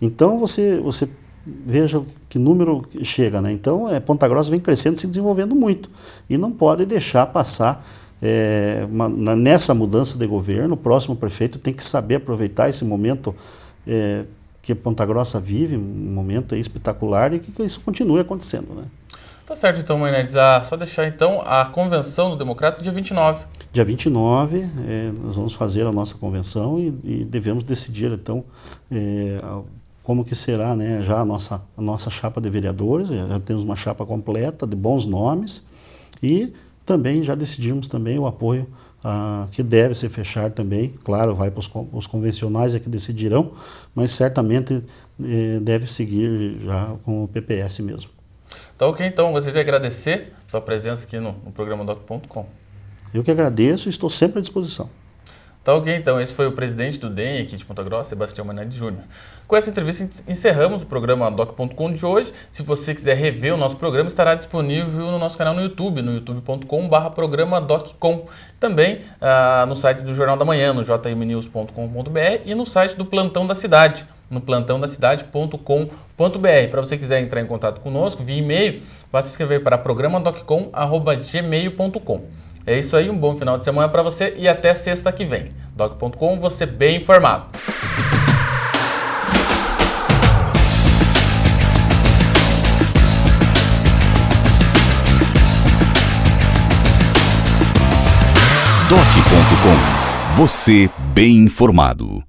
Então você veja que número chega, né? Então Ponta Grossa vem crescendo e se desenvolvendo muito, e não pode deixar passar nessa mudança de governo. O próximo prefeito tem que saber aproveitar esse momento que Ponta Grossa vive, um momento espetacular, e que isso continue acontecendo, né? Tá certo, então, Menedes. Só deixar, então, a convenção do Democrata dia 29. Dia 29, nós vamos fazer a nossa convenção e devemos decidir, então, como que será, né, já a nossa chapa de vereadores. Já temos uma chapa completa, de bons nomes, e também já decidimos também o apoio que deve se fechar também. Claro, vai para os convencionais que decidirão, mas certamente deve seguir já com o PPS mesmo. Tá ok, então, gostaria de agradecer a sua presença aqui no programa Doc.com. Eu que agradeço e estou sempre à disposição. Tá ok, então, esse foi o presidente do DEM aqui de Ponta Grossa, Sebastião Menedes Júnior. Com essa entrevista encerramos o programa Doc.com de hoje. Se você quiser rever o nosso programa, estará disponível no nosso canal no YouTube, no youtube.com/programa Doc.com. Também no site do Jornal da Manhã, no jmnews.com.br, e no site do Plantão da Cidade, no plantãodacidade.com.br. Para você quiser entrar em contato conosco via e-mail, basta escrever para programadoccom@gmail.com. É isso aí, um bom final de semana para você e até sexta que vem. Doc.com, você bem informado. Doc.com, você bem informado.